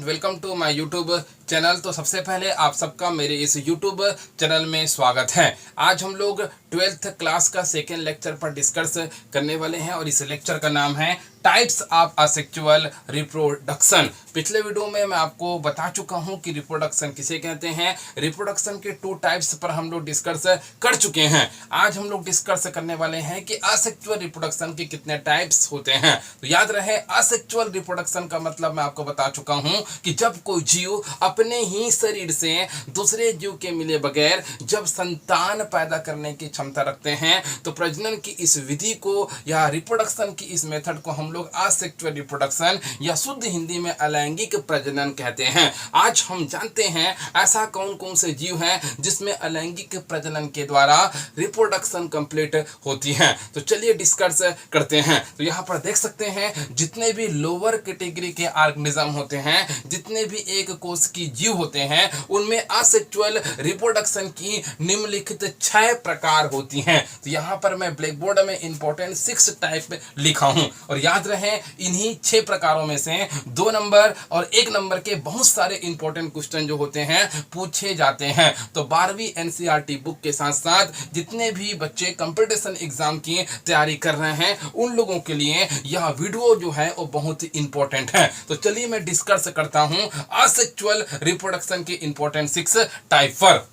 Welcome to my YouTube channel. तो सबसे पहले आप सबका मेरे इस यूट्यूब चैनल में स्वागत है। आज हम लोग 12th क्लास का सेकेंड लेक्चर पर डिस्कस करने वाले हैं और इस लेक्चर का नाम है टाइप्स ऑफ असेक्सुअल रिप्रोडक्शन। पिछले वीडियो में मैं आपको बता चुका हूं कि रिप्रोडक्शन किसे कहते हैं। रिप्रोडक्शन के 2 टाइप्स पर हम लोग डिस्कस कर चुके हैं। आज हम लोग डिस्कस करने वाले हैं कि असेक्सुअल रिप्रोडक्शन के कितने टाइप्स होते हैं। तो याद रहे, असेक्सुअल रिप्रोडक्शन का मतलब मैं आपको बता चुका हूं कि जब कोई जीव अपने ही शरीर से दूसरे जीव के मिले बगैर जब संतान पैदा करने की क्षमता रखते हैं तो प्रजनन की इस विधि को या रिप्रोडक्शन की इस मेथड को हम लोग असेक्सुअल रिप्रोडक्शन या शुद्ध हिंदी में अलैंगिक प्रजनन कहते हैं। आज हम जानते हैं ऐसा कौन कौन से जीव हैं जिसमें अलैंगिक प्रजनन के द्वारा रिप्रोडक्शन कंप्लीट होती है। तो चलिए डिस्कस करते हैं। तो यहाँ पर देख सकते हैं जितने भी लोअर कैटेगरी के ऑर्गेनिज्म होते हैं, जितने भी एक कोष की जीव होते हैं, उनमें असेक्सुअल रिप्रोडक्शन की निम्नलिखित 6 प्रकार होती हैं। तो यहाँ पर मैं ब्लैक बोर्ड में इंपॉर्टेंट 6 टाइप लिखा हूं और याद रहे इन्हीं 6 प्रकारों में से 2 नंबर और 1 नंबर के बहुत सारे इंपॉर्टेंट क्वेश्चन जो होते हैं पूछे जाते हैं। तो 12वीं एनसीईआरटी बुक के साथ साथ जितने भी बच्चे कंपटीशन एग्जाम की तैयारी कर रहे हैं उन लोगों के लिए यह वीडियो जो है वो बहुत ही इंपॉर्टेंट है। तो चलिए मैं डिस्कस करता हूं असेक्सुअल रिप्रोडक्शन के इंपॉर्टेंट 6 टाइप पर।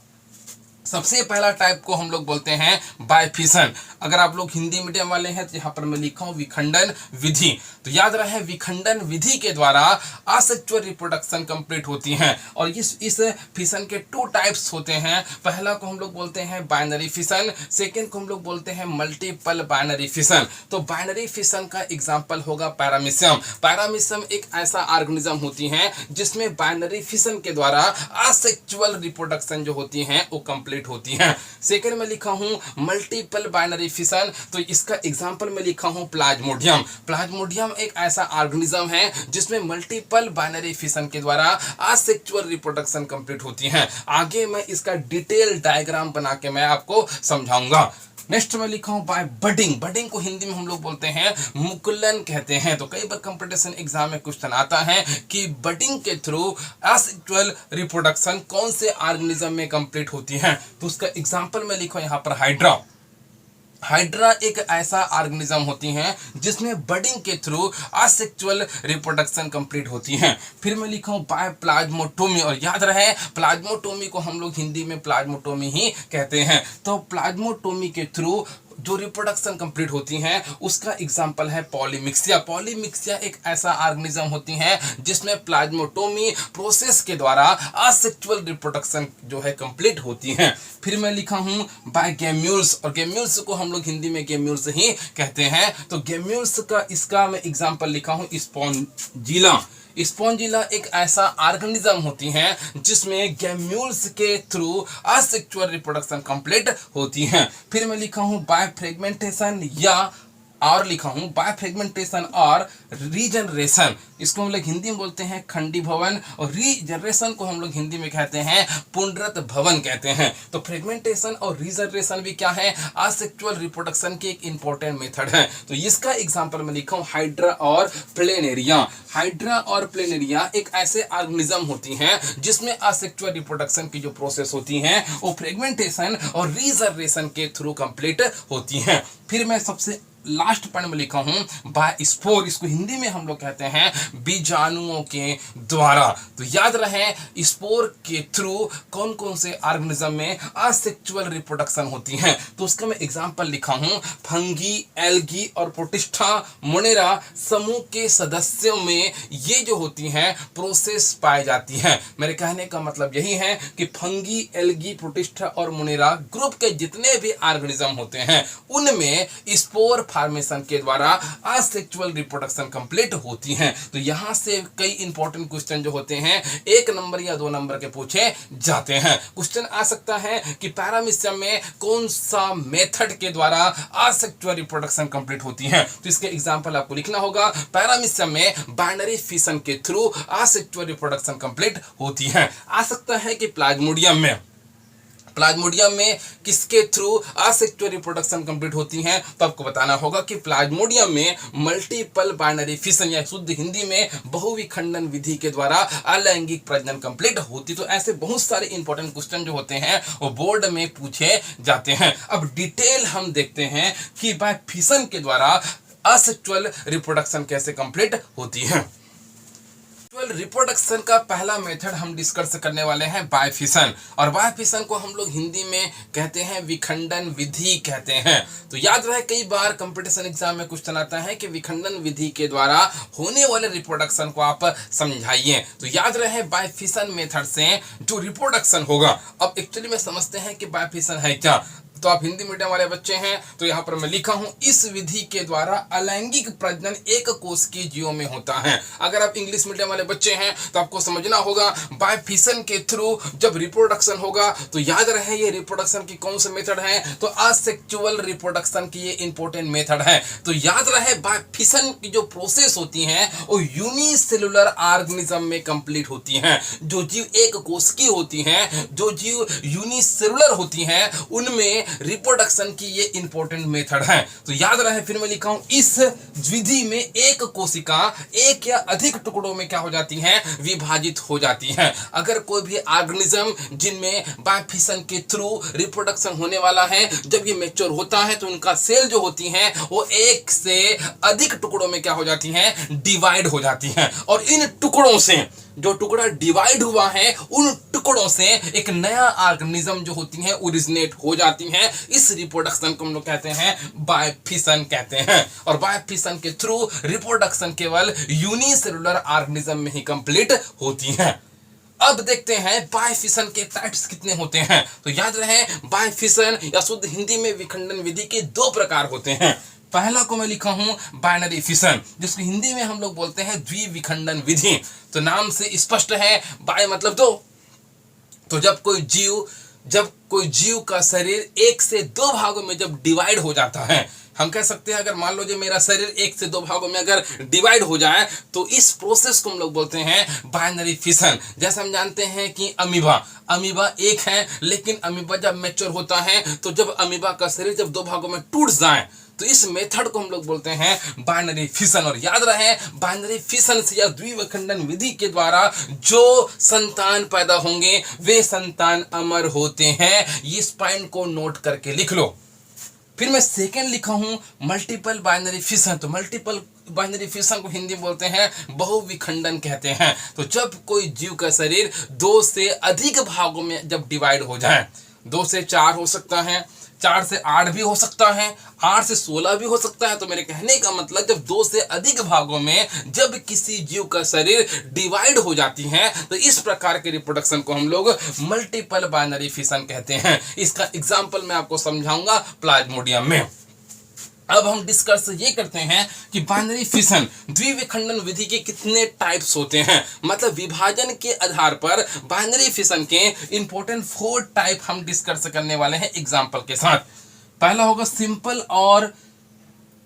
सबसे पहला टाइप को हम लोग बोलते हैं बायफिशन। अगर आप लोग हिंदी मीडियम वाले हैं तो यहाँ पर मैं लिखा हूँ विखंडन विधि। तो याद रहे विखंडन विधि के द्वारा असेक्सुअल रिप्रोडक्शन कंप्लीट होती है और इस फिशन के 2 टाइप्स होते हैं। पहला को हम लोग बोलते हैं बाइनरी फिशन, सेकेंड को हम लोग बोलते हैं मल्टीपल बाइनरी फिशन। तो बाइनरी फिशन का एग्जाम्पल होगा पैरामीशियम। पैरामीशियम एक ऐसा ऑर्गेनिज्म होती है जिसमें बाइनरी फिशन के द्वारा असेक्सुअल रिप्रोडक्शन जो होती है वो कंप्लीट होती है। सेकंड में लिखा हूं मल्टीपल बाइनरी फिशन। तो इसका एग्जांपल में लिखा हूं प्लाज्मोडियम। प्लाज्मोडियम एक ऐसा ऑर्गेनिज्म है जिसमें मल्टीपल बाइनरी फिशन के द्वारा असेक्सुअल रिप्रोडक्शन कंप्लीट होती है। आगे मैं इसका डिटेल डायग्राम बना के मैं आपको समझाऊंगा। नेक्स्ट में लिखा हूं बाय बडिंग। बडिंग को हिंदी में हम लोग बोलते हैं मुकुलन कहते हैं। तो कई बार कंपटीशन एग्जाम में क्वेश्चन आता है कि बडिंग के थ्रू असेक्सुअल रिप्रोडक्शन कौन से ऑर्गेनिज्म में कंप्लीट होती है। तो उसका एग्जांपल में लिखा यहां पर हाइड्रा। हाइड्रा एक ऐसा ऑर्गेनिज्म होती है जिसमें बडिंग के थ्रू असेक्सुअल रिप्रोडक्शन कंप्लीट होती है। फिर मैं लिखा हूं बाय प्लाज्मोटोमी और याद रहे प्लाज्मोटोमी को हम लोग हिंदी में प्लाज्मोटोमी ही कहते हैं। तो प्लाज्मोटोमी के थ्रू जो रिप्रोडक्शन कंप्लीट होती है उसका एग्जांपल है पॉलीमिक्सिया। पॉलीमिक्सिया एक ऐसा ऑर्गेनिज्म होती है जिसमें प्लाज्मोटोमी प्रोसेस के द्वारा असेक्सुअल रिप्रोडक्शन जो है कंप्लीट होती है। फिर मैं लिखा हूं बाय गेम्यूल्स और गेम्यूल्स को हम लोग हिंदी में गेम्यूल्स ही कहते हैं। तो गेम्यूल्स का इसका मैं एग्जांपल लिखा हूं स्पॉन्जिला। स्पॉन्जिला एक ऐसा ऑर्गेनिज्म होती है जिसमें गैम्यूल्स के थ्रू असेक्सुअल रिप्रोडक्शन कंप्लीट होती है। फिर मैं लिखा हूं बाय फ्रेगमेंटेशन और लिखा हूं बाय फ्रेगमेंटेशन और रीजनरेशन। इसको हम लोग हिंदी में बोलते हैं खंडीभवन और रीजनरेशन को हम लोग हिंदी में कहते हैं पुनरत भवन कहते हैं। तो फ्रेगमेंटेशन और रीजनरेशन भी क्या है, असेक्सुअल रिप्रोडक्शन की एक इंपॉर्टेंट मेथड है। तो इसका एग्जांपल मैं लिखा हूं हाइड्रा और प्लेनेरिया। हाइड्रा और प्लेनेरिया एक ऐसे ऑर्गेनिज्म होती हैं जिसमें असेक्सुअल रिप्रोडक्शन की जो प्रोसेस होती है वो फ्रेगमेंटेशन और रीजनरेशन के थ्रू कंप्लीट होती है। फिर मैं सबसे लास्ट पॉइंट में लिखा हूं बाय स्पोर। इसको हिंदी में हम लोग कहते हैं बीजाणुओं के द्वारा। तो याद रहे स्पोर के थ्रू कौन कौन से ऑर्गेनिज्म में असेक्सुअल रिप्रोडक्शन होती है। तो उसका मैं एग्जांपल लिखा हूं फंगी, एल्गी और प्रोटिस्टा मोनेरा समूह के सदस्यों में ये जो होती हैं प्रोसेस पाई जाती है। मेरे कहने का मतलब यही है कि फंगी, एल्गी, प्रोटिस्टा और मोनेरा ग्रुप के जितने भी ऑर्गेनिज्म होते हैं उनमें स्पोर फॉर्मेशन के द्वारा असेक्सुअल रिप्रोडक्शन कंप्लीट होती हैं। तो यहां से कई इंपॉर्टेंट क्वेश्चन जो होते हैं 1 नंबर या 2 नंबर के पूछे जाते हैं। क्वेश्चन आ सकता है कि पैरामीशियम में कौन सा मेथड के द्वारा असेक्सुअल रिप्रोडक्शन कंप्लीट होती है। तो इसके एग्जांपल आपको लिखना होगा। पैरामीशियम में बाइनरी फिशन के थ्रू असेक्सुअल रिप्रोडक्शन कंप्लीट होती है। आ सकता है कि प्लाज्मोडियम में प्लाज्मोडियम में किसके थ्रू असेक्सुअल रिप्रोडक्शन कंप्लीट होती है? तो आपको बताना होगा कि प्लाज्मोडियम में मल्टीपल बाइनरी फिशन या शुद्ध हिंदी में बहुविखंडन विधि के द्वारा अलैंगिक प्रजनन कंप्लीट होती। तो ऐसे बहुत सारे इंपॉर्टेंट क्वेश्चन जो होते हैं वो बोर्ड में पूछे जाते हैं। अब डिटेल हम देखते हैं कि बाय फिशन के द्वारा असेक्सुअल रिप्रोडक्शन कैसे कंप्लीट होती है। रिप्रोडक्शन का पहला मेथड हम डिस्कस करने वाले हैं बायफिशन, और बायफिशन को हम लोग हिंदी में कहते हैं विखंडन विधि कहते हैं। तो याद रहे कई बार कंपटीशन एग्जाम में क्वेश्चन आता है कि विखंडन विधि के द्वारा होने वाले रिप्रोडक्शन को आप समझाइए। तो याद रहे बायफिशन मेथड से जो रिप्रोडक्शन होगा, अब एक्चुअली में समझते हैं कि बायफिशन है क्या। तो आप हिंदी मीडियम वाले बच्चे हैं तो यहाँ पर मैं लिखा हूं, इस विधि के द्वारा अलैंगिक प्रजनन एक कोशिकीय जीवों में होता है। अगर आप इंग्लिश मीडियम वाले बच्चे हैं तो आपको समझना होगा बायफिशन के थ्रू जब रिप्रोडक्शन होगा तो याद रहे ये रिप्रोडक्शन की कौन से मेथड है, तो असेक्सुअल रिप्रोडक्शन की ये इंपॉर्टेंट मेथड है। तो याद रहे बायफिशन की जो प्रोसेस होती है वो यूनिसेलुलर ऑर्गेनिज्म में कंप्लीट होती है। जो जीव एक कोशिकीय होती हैं, जो जीव यूनिसेलुलर होती हैं, उनमें रिप्रोडक्शन की ये इंपॉर्टेंट मेथड है। तो याद रहे फिर मैं लिखा हूं, इस विधि में एक कोशिका एक या अधिक टुकड़ों में क्या हो जाती है, विभाजित हो जाती है। अगर कोई भी ऑर्गेनिज्म जिनमें बायफिशन के थ्रू रिप्रोडक्शन होने वाला है, जब ये मैच्योर होता है तो उनका सेल जो होती है वो एक से अधिक टुकड़ों में क्या हो जाती है, डिवाइड हो जाती है। और इन टुकड़ों से जो टुकड़ा डिवाइड हुआ है उन टुकड़ों से एक नया ऑर्गेनिज्म जो होती है ओरिजिनेट हो जाती है। इस रिप्रोडक्शन को हम लोग कहते हैं बायफिशन कहते हैं। और बायफिशन के थ्रू रिप्रोडक्शन केवल यूनिसेलुलर ऑर्गेनिज्म में ही कंप्लीट होती है। अब देखते हैं बायफिशन के टाइप्स कितने होते हैं। तो याद रहे बायफिशन या शुद्ध हिंदी में विखंडन विधि के दो प्रकार होते हैं। पहला को मैं लिखा हूं बाइनरी फिशन, जिसको हिंदी में हम लोग बोलते हैं द्विविखंडन विधि। तो नाम से स्पष्ट है, बाय मतलब दो। तो जब कोई जीव का शरीर एक से दो भागों में जब डिवाइड हो जाता है, हम कह सकते हैं अगर मान लो जो मेरा शरीर एक से दो भागों में अगर डिवाइड हो जाए तो इस प्रोसेस को हम लोग बोलते हैं बाइनरी फिशन। जैसे हम जानते हैं कि अमीबा एक है, लेकिन अमीबा जब मैच्योर होता है तो जब अमीबा का शरीर जब दो भागों में टूट जाए तो इस मेथड को हम लोग बोलते हैं बाइनरी फिशन। और याद रहे बाइनरी फिशन से या द्विविखंडन विधि के द्वारा जो संतान पैदा होंगे वे संतान अमर होते हैं। इस पॉइंट को नोट करके लिख लो। फिर मैं सेकेंड लिखा हूं मल्टीपल बाइनरी फिशन। तो मल्टीपल बाइनरी फिशन को हिंदी में बोलते हैं बहुविखंडन कहते हैं। तो जब कोई जीव का शरीर दो से अधिक भागों में जब डिवाइड हो जाए, 2 से 4 हो सकता है, 4 से 8 भी हो सकता है, 8 से 16 भी हो सकता है। तो मेरे कहने का मतलब जब 2 से अधिक भागों में जब किसी जीव का शरीर डिवाइड हो जाती है तो इस प्रकार के रिप्रोडक्शन को हम लोग मल्टीपल बाइनरी फिशन कहते हैं। इसका एग्जांपल मैं आपको समझाऊंगा प्लाज्मोडियम में। अब हम डिस्कस ये करते हैं कि बाइनरी फिशन द्विविखंडन विधि के कितने टाइप्स होते हैं। मतलब विभाजन के आधार पर बाइनरी फिशन के इंपॉर्टेंट 4 टाइप हम डिस्कस करने वाले हैं एग्जांपल के साथ। पहला होगा सिंपल और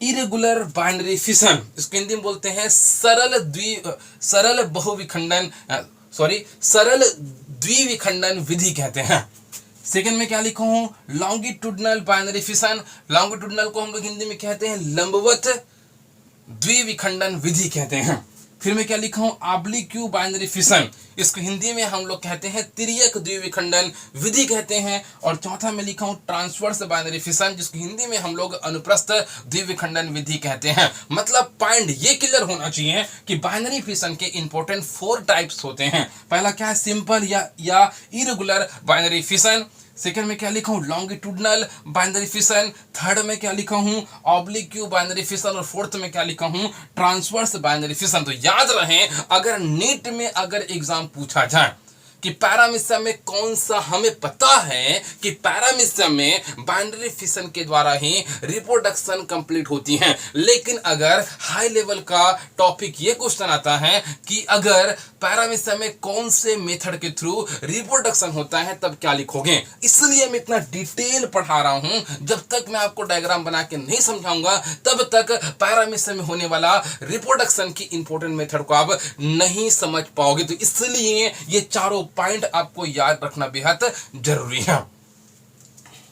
इरेगुलर बाइनरी फिशन, इसको हिंदी में बोलते हैं सरल द्विविखंडन विधि कहते हैं। सेकंड में क्या लिखा हूं, लॉन्गिट्यूडनल बाइनरी फिशन। लॉन्गिट्यूडनल को हम लोग हिंदी में कहते हैं लंबवत द्विविखंडन विधि कहते हैं। फिर मैं क्या लिखा हूं, ऑब्लिक्यू बाइनरी फिशन, इसको हिंदी में हम लोग कहते हैं तिर्यक द्विविखंडन विधि कहते हैं। और चौथा में लिखा हूं ट्रांसवर्स बाइनरी फिशन, जिसको हिंदी में हम लोग अनुप्रस्थ द्विविखंडन विधि कहते हैं। मतलब पॉइंट ये क्लियर होना चाहिए कि बाइनरी फिशन के इंपॉर्टेंट 4 टाइप्स होते हैं। पहला क्या है, सिंपल या इरेगुलर बाइनरी फिशन। सेकंड में क्या लिखा हूं, लॉन्गिट्यूडनल बाइनरी फिशन। थर्ड में क्या लिखा हूं, ऑब्लिक्यू बाइनरी फिशन। और फोर्थ में क्या लिखा हूं, ट्रांसवर्स बाइनरी फिशन। तो याद रहे अगर नीट में अगर एग्जाम पूछा जाए कि पैरामीशियम में कौन सा, हमें पता है कि पैरामीशियम में बाइनरी फिशन के द्वारा ही रिप्रोडक्शन कंप्लीट होती है। लेकिन अगर हाई लेवल का टॉपिक ये क्वेश्चन आता है कि अगर पैरामीशियम में कौन से मेथड के थ्रू रिप्रोडक्शन होता है तब क्या लिखोगे। इसलिए मैं इतना डिटेल पढ़ा रहा हूं। जब तक मैं आपको डायग्राम बना के नहीं समझाऊंगा तब तक पैरामीशियम में होने वाला रिप्रोडक्शन की इंपॉर्टेंट मेथड को आप नहीं समझ पाओगे। तो इसलिए ये चारों पॉइंट आपको याद रखना बेहद जरूरी है।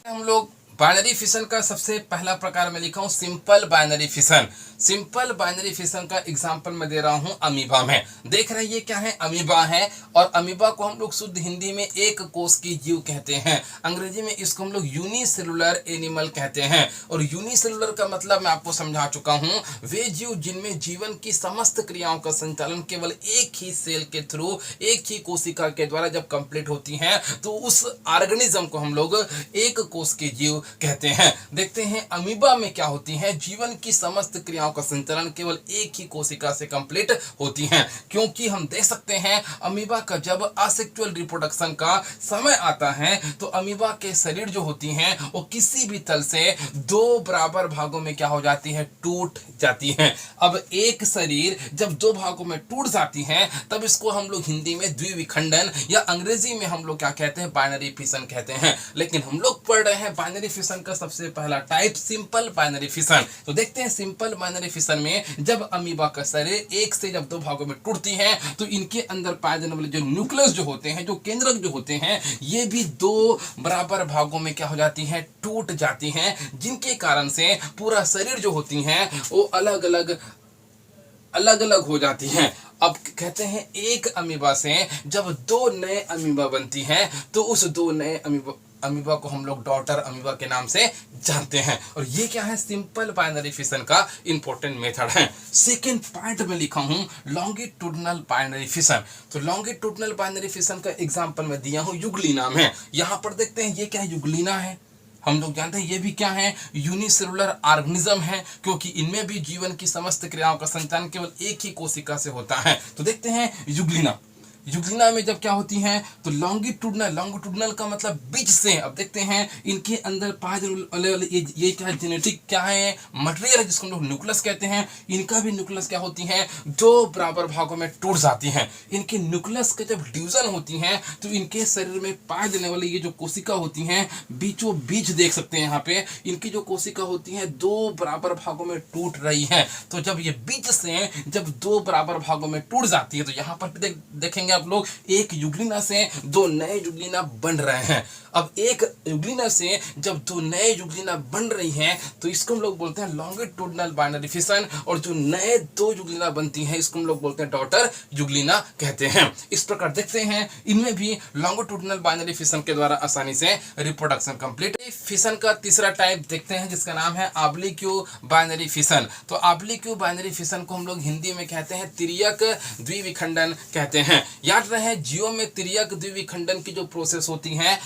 हम लोग बाइनरी फिशन का सबसे पहला प्रकार में लिखा हूं simple binary fission. Simple binary fission का एग्जांपल मैं दे रहा हूं अमीबा में। देख रहे हैं ये क्या है, अमीबा है, और अमीबा को हम लोग शुद्ध हिंदी में एक कोष की जीव कहते हैं। अंग्रेजी में इसको हम लोग यूनिसेलुलर एनिमल कहते हैं। और यूनिसेलुलर का मतलब मैं आपको समझा चुका हूं, वे जीव जिनमें जीवन की समस्त क्रियाओं का संचालन केवल एक ही सेल के थ्रू, एक ही कोशिका के द्वारा जब कंप्लीट होती है तो उस ऑर्गेनिज्म को हम लोग एक कोष के जीव कहते हैं। देखते हैं अमीबा में क्या होती है, जीवन की समस्त क्रियाओं का संचालन केवल एक ही कोशिका से कंप्लीट होती है। क्योंकि हम देख सकते हैं अमीबा का जब असेक्सुअल रिप्रोडक्शन का समय आता है तो अमीबा के शरीर जो होती हैं वो किसी भी तल से दो बराबर भागों में क्या हो जाती है, टूट जाती है। अब एक शरीर जब दो भागों में टूट जाती है तब इसको हम लोग हिंदी में द्विविखंडन या अंग्रेजी में हम लोग क्या कहते हैं, बाइनरी फिशन कहते हैं। लेकिन हम लोग पढ़ रहे हैं बाइनरी फिशन का सबसे पहला टाइप सिंपल बाइनरी फिशन। तो देखते हैं सिंपल बाइनरी फिशन में जब अमीबा का शरीर एक से जब दो भागों में टूटती है तो इनके अंदर पाए जाने वाले जो न्यूक्लियस जो होते हैं, जो केंद्रक जो होते हैं, ये भी दो बराबर भागों में क्या हो जाती हैं, टूट जाती हैं, जिनके कारण से पूरा शरीर जो होती हैं वो अलग अलग हो जाती हैं। अब कहते हैं एक अमीबा से जब दो नए अमीबा बनती हैं तो उस दो नए अमीबा को हम लोग डॉटर अमीबा के नाम से जानते हैं। और ये क्या है, सिंपल बाइनरी फिशन का इंपॉर्टेंट मेथड है। सेकेंड पॉइंट में लिखा हूं लॉन्गिट्यूडनल बाइनरी फिशन। तो लॉन्गिट्यूडनल बाइनरी फिशन का एग्जांपल मैं दिया हूं यूग्लिना में। यहां पर देखते हैं ये क्या है, यूग्लिना है। हम लोग जानते हैं ये भी क्या है, यूनिसेलुलर ऑर्गेनिज्म है, क्योंकि इनमें भी जीवन की समस्त क्रियाओं का संचालन केवल एक ही कोशिका से होता है। तो देखते हैं यूग्लिना। यूग्लिना में जब क्या होती हैं तो लॉन्गिट्यूडनल का मतलब बीच से। अब देखते हैं इनके अंदर पांच ये क्या है, जेनेटिक क्या है, मटेरियल है, जिसको हम लोग न्यूक्लियस कहते हैं। इनका भी न्यूक्लियस क्या होती है, दो बराबर भागों में टूट जाती हैं। इनके न्यूक्लियस के जब डिवीजन होती हैं तो इनके शरीर में पाए जाने वाली ये जो कोशिका होती हैं बीचों बीच देख सकते हैं यहाँ पे इनकी जो कोशिका होती है दो बराबर भागों में टूट रही है। तो जब ये बीच से जब दो बराबर भागों में टूट जाती है तो यहाँ पर देखेंगे आप लोग एक यूग्लिना से दो नए यूग्लिना बन रहे हैं। अब एक यूग्लिना से जब दो नए यूग्लिना बन रही हैं तो इसको हम लोग बोलते हैं लॉन्गिट्यूडनल बाइनरी फिशन। और जो नए दो यूग्लिना बनती हैं इसको हम लोग बोलते हैं डॉटर यूग्लिना कहते हैं। इस प्रकार देखते हैं इनमें भी लॉन्गिट्यूडनल बाइनरी फिशन के द्वारा आसानी से रिप्रोडक्शन कंप्लीट। फिशन का तीसरा टाइप देखते हैं जिसका नाम है ऑब्लिक्यू बाइनरी फिशन। तो ऑब्लिक्यू बाइनरी फिशन को हम लोग हिंदी में कहते हैं तिर्यक द्विविखंडन कहते हैं। याद रहे जीवों में तिर्यक द्विविखंडन की जो प्रोसेस होती है,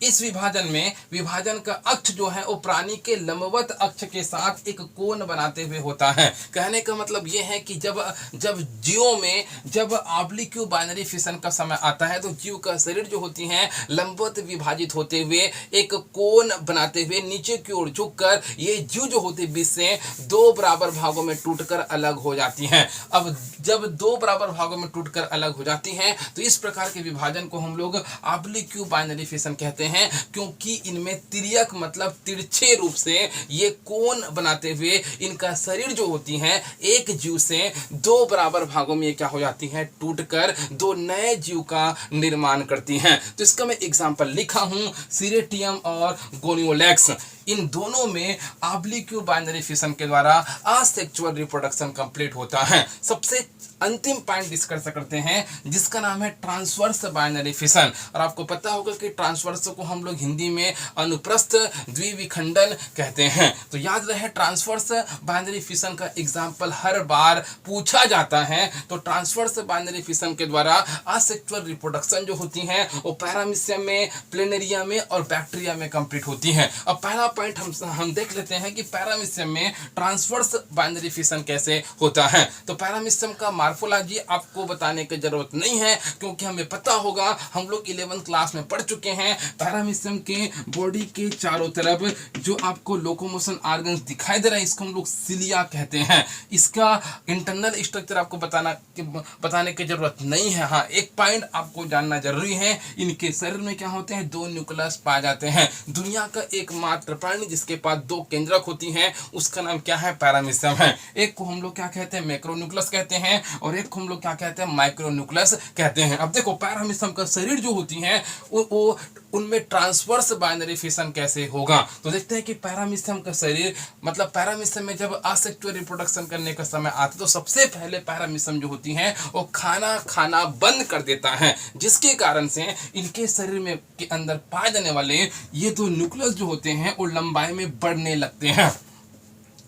इस विभाजन में विभाजन का अक्ष जो है वो प्राणी के लंबवत अक्ष के साथ एक कोण बनाते हुए होता है। कहने का मतलब ये है कि जब जीवों में जब ऑब्लिक्यू बाइनरी फिशन का समय आता है तो जीव का शरीर जो होती है लंबवत विभाजित होते हुए एक कोण बनाते हुए नीचे की ओर झुककर ये जीव जो होती है बीच से दो बराबर भागों में टूटकर अलग हो जाती हैं। अब जब दो बराबर भागों में टूटकर अलग हो जाती हैं तो इस प्रकार के विभाजन को हम लोग ऑब्लिक्यू बाइनरी फिशन कहते हैं, क्योंकि इनमें तिर्यक मतलब तिरछे रूप से ये कोण बनाते हुए इनका शरीर जो होती है एक जीव से दो बराबर भागों में क्या हो जाती है, टूटकर दो नए जीव का निर्माण करती हैं। तो इसका मैं एग्जांपल लिखा हूं सीरेटियम और गोनियोलेक्स। इन दोनों में ऑब्लिक्यू बाइनरी फिशन के द्वारा असेक्सुअल रिप्रोडक्शन कंप्लीट होता है। सबसे अंतिम पॉइंट डिस्कस करते हैं जिसका नाम है ट्रांसवर्स बाइनरी फिशन। और आपको पता होगा कि ट्रांसवर्स को हम लोग हिंदी में अनुप्रस्थ द्विविखंडन कहते हैं। तो याद रहे ट्रांसवर्स बाइनरी फिशन का एग्जाम्पल हर बार पूछा जाता है। तो ट्रांसवर्स बाइनरी फिशन के द्वारा असेक्सुअल रिप्रोडक्शन जो होती है वो पैरामीशियम में, प्लेनेरिया में और बैक्टीरिया में कंप्लीट होती है। अब पहला पॉइंट हम देख लेते हैं कि पैरामीशियम में ट्रांसवर्स बाइनरी फिशन कैसे होता है। तो पैरामीशियम का मॉर्फोलॉजी आपको बताने की जरूरत नहीं है, क्योंकि हमें पता होगा, हम लोग 11th क्लास में पढ़ चुके हैं। पैरामीशियम के बॉडी के चारों तरफ जो आपको लोकोमोशन ऑर्गन्स दिखाई दे रहा है इसको हम लोग सिलिया कहते हैं। इसका इंटरनल स्ट्रक्चर आपको बताने की जरूरत नहीं है। हाँ, एक पॉइंट आपको जानना जरूरी है, इनके शरीर में क्या होते हैं, दो न्यूक्लियस पाए जाते हैं। दुनिया का एकमात्र प्राणी जिसके पास दो केंद्रक होती हैं उसका नाम क्या है, पैरामीशियम है। एक को हम लोग क्या कहते हैं, मैक्रोन्यूक्लियस कहते हैं, और एक को हम लोग क्या कहते हैं, माइक्रोन्यूक्लियस कहते हैं। अब देखो पैरामीशियम का शरीर जो होती है वो उनमें ट्रांसवर्स बाइनरी फिशन कैसे होगा। तो देखते हैं कि पैरामीशियम का शरीर मतलब पैरामीशियम में जब असेक्सुअल रिप्रोडक्शन करने का समय आता तो सबसे पहले पैरामीशियम जो होती हैं वो खाना खाना बंद कर देता है, जिसके कारण से इनके शरीर में के अंदर पाए जाने वाले ये दो न्यूक्लियस जो होते हैं वो लंबाई में बढ़ने लगते हैं।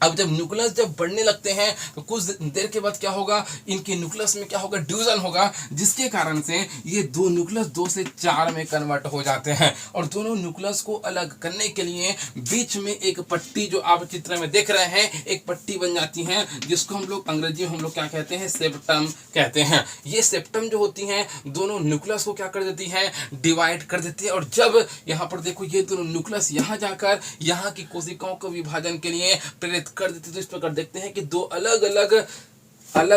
अब जब न्यूक्लियस जब बढ़ने लगते हैं तो कुछ देर के बाद क्या होगा, इनके न्यूक्लियस में क्या होगा, ड्यूजन होगा, जिसके कारण से ये दो न्यूक्लियस 2 से 4 में कन्वर्ट हो जाते हैं। और दोनों न्यूक्लियस को अलग करने के लिए बीच में एक पट्टी जो आप चित्र में देख रहे हैं, एक पट्टी बन जाती है जिसको हम लोग अंग्रेजी में हम लोग क्या कहते हैं, सेप्टम कहते हैं। ये सेप्टम जो होती है दोनों न्यूक्लियस को क्या कर देती है, डिवाइड कर देती है। और जब यहाँ पर देखो ये दोनों न्यूक्लियस यहाँ जाकर यहाँ की कोशिकाओं को विभाजन के लिए प्रेरित कर देते, तो इस प्रकार देखते हैं कि दो अलग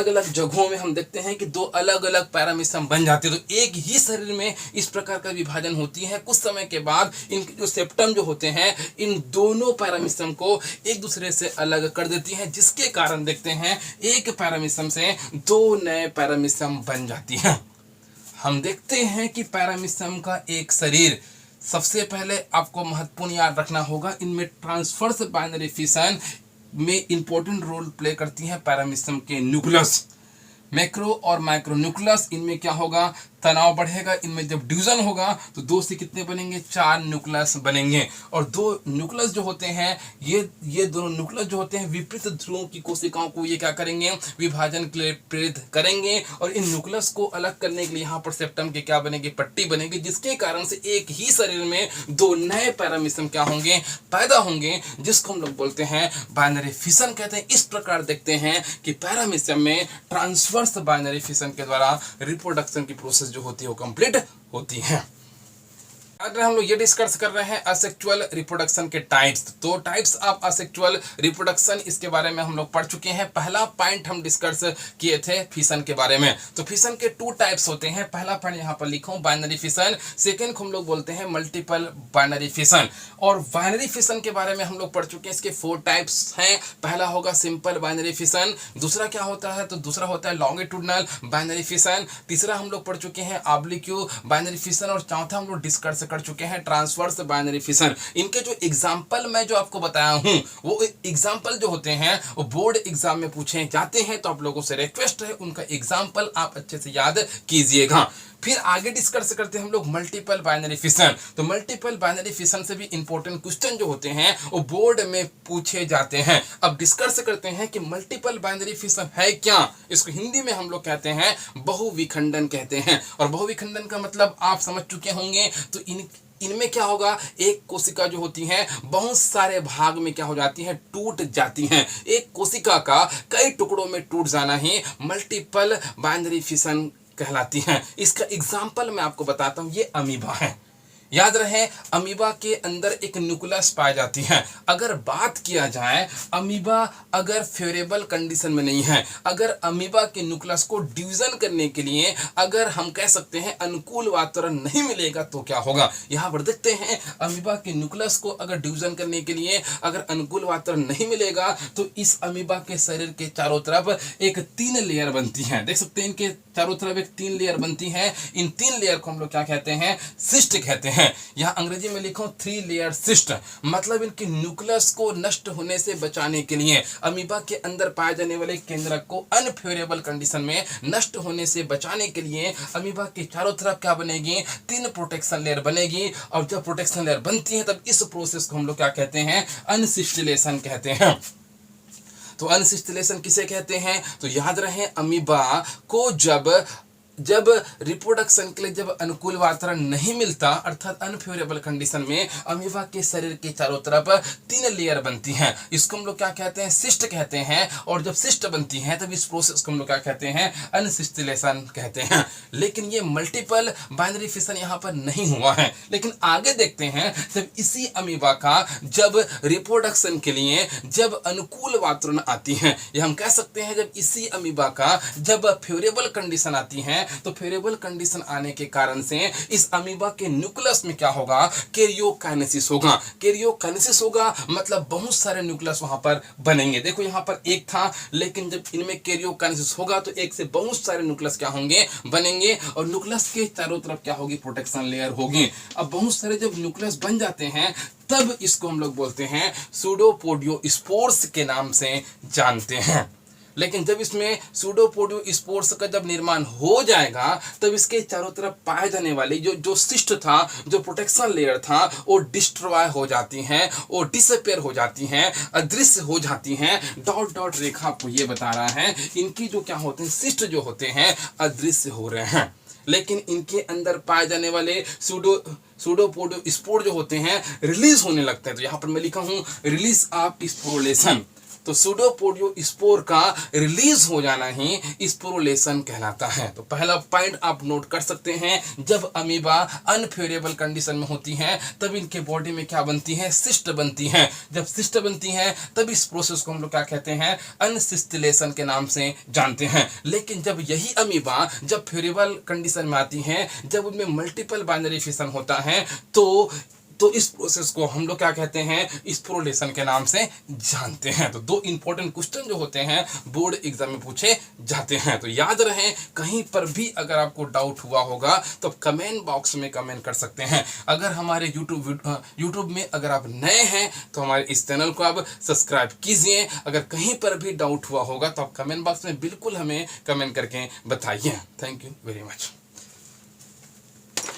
अलग जगहों में हम देखते हैं कि दो अलग अलग पैरामीशियम बन जाते हैं। तो एक ही शरीर में इस प्रकार का विभाजन होती है। कुछ समय के बाद इनके जो सेप्टम जो होते हैं इन दोनों पैरामीशियम को एक दूसरे से अलग कर देती हैं, जिसके कारण देखते हैं एक पैरामीशियम से दो नए पैरामीशियम बन जाती हैं। हम देखते हैं कि पैरामीशियम का एक शरीर सबसे पहले आपको महत्वपूर्ण याद रखना होगा, इनमें ट्रांसवर्स बाइनरी फिशन में इंपॉर्टेंट रोल प्ले करती हैं पैरामीशियम के न्यूक्लियस। मैक्रो और माइक्रो न्यूक्लियस इनमें क्या होगा, तनाव बढ़ेगा। इनमें जब ड्यूजन होगा तो 2 से कितने बनेंगे, 4 न्यूक्लियस बनेंगे। और दो न्यूक्लियस जो होते हैं ये दोनों न्यूक्लियस जो होते हैं विपरीत ध्रुवों की कोशिकाओं को ये क्या करेंगे, विभाजन के लिए प्रेरित करेंगे। और इन न्यूक्लियस को अलग करने के लिए यहाँ पर सेप्टम के क्या बनेगी, पट्टी बनेगी, जिसके कारण से एक ही शरीर में दो नए पैरामीशियम क्या होंगे, पैदा होंगे, जिसको हम लोग बोलते हैं बाइनरी फिशन कहते हैं। इस प्रकार देखते हैं कि पैरामीशियम में ट्रांसवर्स बाइनरी फिशन के द्वारा रिप्रोडक्शन की प्रोसेस जो होती है वो कंप्लीट होती है। अगर हम लोग ये डिस्कस कर रहे हैं असेक्सुअल रिप्रोडक्शन के टाइप्स, तो टाइप्स ऑफ असेक्सुअल रिप्रोडक्शन इसके बारे में हम लोग पढ़ चुके हैं। पहला पॉइंट हम डिस्कस किए थे फिशन के बारे में। तो फिशन के 2 टाइप्स होते हैं। पहला पॉइंट यहाँ पर लिखो बाइनरी फिशन, सेकंड को हम लोग बोलते हैं मल्टीपल बाइनरी फिशन। और बाइनरी फिशन के बारे में हम लोग पढ़ चुके हैं, इसके 4 टाइप्स हैं। पहला होगा सिंपल बाइनरी फिशन, दूसरा क्या होता है, तो दूसरा होता है लॉन्गिट्यूडनल बाइनरी फिशन, तीसरा हम लोग पढ़ चुके हैं ऑब्लिक्यू बाइनरी फिशन, और चौथा हम लोग डिस्कस कर चुके हैं ट्रांसवर्स बाइनरी फिशन। इनके जो एग्जांपल मैं जो आपको बताया हूं वो एग्जांपल जो होते हैं वो बोर्ड एग्जाम में पूछे जाते हैं, तो आप लोगों से रिक्वेस्ट है उनका एग्जांपल आप अच्छे से याद कीजिएगा। फिर आगे डिस्कस करते हैं हम लोग मल्टीपल बाइनरी फिशन। तो मल्टीपल बाइनरी फिशन से भी इंपॉर्टेंट क्वेश्चन जो होते हैं वो बोर्ड में पूछे जाते हैं। अब डिस्कस करते हैं कि मल्टीपल बाइनरी फिशन है क्या। इसको हिंदी में हम लोग कहते हैं बहुविखंडन कहते हैं। और बहुविखंडन का मतलब आप समझ चुके होंगे। तो इनमें क्या होगा, एक कोशिका जो होती है बहुत सारे भाग में क्या हो जाती है, टूट जाती हैं। एक कोशिका का कई टुकड़ों में टूट जाना ही मल्टीपल बाइनरी फिशन कहलाती हैं। इसका एग्जाम्पल मैं आपको बताता हूं, ये अमीबा है। याद रहे अमीबा के अंदर एक न्यूक्लियस पाई जाती है। अगर बात किया जाए अमीबा अगर फेवरेबल कंडीशन में नहीं है, अगर अमीबा के न्यूक्लियस को डिवीजन करने के लिए अगर हम कह सकते हैं अनुकूल वातावरण नहीं मिलेगा तो क्या होगा। यहाँ पर देखते हैं अमीबा के न्यूक्लियस को अगर डिवीजन करने के लिए अगर अनुकूल वातावरण नहीं मिलेगा तो इस अमीबा के शरीर के चारों तरफ एक 3 लेयर बनती है। देख सकते हैं इनके चारों तरफ एक 3 लेयर बनती है। इन 3 लेयर को हम लोग क्या कहते हैं, सिस्ट कहते हैं। यहाँ अंग्रेजी में लिखो 3 लेयर सिस्ट, मतलब इनके न्यूक्लियस को नष्ट होने से बचाने के लिए अमीबा के अंदर पाए जाने वाले केंद्रक को अनफेवरेबल कंडीशन में नष्ट होने से बचाने के लिए अमीबा के चारों तरफ क्या बनेगी, 3 प्रोटेक्शन लेयर बनेगी। और जब प्रोटेक्शन लेयर बनती है तब इस प्रोसेस को हम लोग क्या कहते हैं, अनसिस्टिलेशन कहते हैं। तो अनसिस्टिलेशन किसे कहते हैं, तो याद रहे अमीबा को जब रिप्रोडक्शन के लिए जब अनुकूल वातावरण नहीं मिलता अर्थात अनफेवरेबल कंडीशन में अमीबा के शरीर के चारों तरफ 3 लेयर बनती हैं। इसको हम लोग क्या कहते हैं, सिस्ट कहते हैं। और जब सिस्ट बनती हैं तब इस प्रोसेस को हम लोग क्या कहते हैं, अनसिस्टिलेशन कहते हैं। लेकिन ये मल्टीपल बाइनरी फिशन यहाँ पर नहीं हुआ है। लेकिन आगे देखते हैं जब इसी अमीबा का जब रिप्रोडक्शन के लिए जब अनुकूल वातावरण आती है, या हम कह सकते हैं जब इसी अमीबा का जब फेवरेबल कंडीशन आती है हैं तो फेवरेबल कंडीशन आने के कारण से इस अमीबा के न्यूक्लियस में क्या होगा, कैरियोकाइनेसिस होगा। कैरियोकाइनेसिस होगा मतलब बहुत सारे न्यूक्लियस वहां पर बनेंगे। देखो यहाँ पर एक था, लेकिन जब इनमें कैरियोकाइनेसिस होगा तो एक से बहुत सारे न्यूक्लियस क्या होंगे, बनेंगे, और न्यूक्लियस के चारों तरफ क्या होगी, प्रोटेक्शन लेयर होगी। अब बहुत सारे जब न्यूक्लियस बन जाते हैं तब इसको हम लोग बोलते हैं सूडोपोडियोस्पोर्स के नाम से जानते हैं। लेकिन जब इसमें सूडोपोडियोस्पोर्स का जब निर्माण हो जाएगा तब इसके चारों तरफ पाए जाने वाली जो सिस्ट था, जो प्रोटेक्शन लेयर था, वो डिस्ट्रॉय हो जाती हैं, वो डिसअपियर हो जाती हैं, अदृश्य हो जाती हैं। डॉट डॉट रेखा आपको ये बता रहा है इनकी जो क्या होते हैं, सिस्ट जो होते हैं अदृश्य हो रहे हैं। लेकिन इनके अंदर पाए जाने वाले सूडोपोडियोस्पोर जो होते हैं रिलीज होने लगते हैं। तो यहाँ पर मैं लिखा हूँ रिलीज ऑफ स्पोरुलेशन। तो सूडोपोडियोस्पोर का रिलीज हो जाना ही स्पोरुलेशन कहलाता है। तो पहला पॉइंट आप नोट कर सकते हैं, जब अमीबा अनफेवरेबल कंडीशन में होती हैं तब इनके बॉडी में क्या बनती है, सिस्ट बनती हैं। जब सिस्ट बनती हैं तब इस प्रोसेस को हम लोग क्या कहते हैं, अनसिस्टिलेशन के नाम से जानते हैं। लेकिन जब यही अमीबा जब फेवरेबल कंडीशन में आती हैं, जब उनमें मल्टीपल बाइनरी फिशन होता है तो इस प्रोसेस को हम लोग क्या कहते हैं, स्पोरुलेशन के नाम से जानते हैं। तो दो इंपॉर्टेंट क्वेश्चन जो होते हैं बोर्ड एग्जाम में पूछे जाते हैं। तो याद रहे, कहीं पर भी अगर आपको डाउट हुआ होगा तो कमेंट बॉक्स में कमेंट कर सकते हैं। अगर हमारे यूट्यूब में अगर आप नए हैं तो हमारे इस चैनल को आप सब्सक्राइब कीजिए। अगर कहीं पर भी डाउट हुआ होगा तो आप कमेंट बॉक्स में बिल्कुल हमें कमेंट करके बताइए। Thank you very much.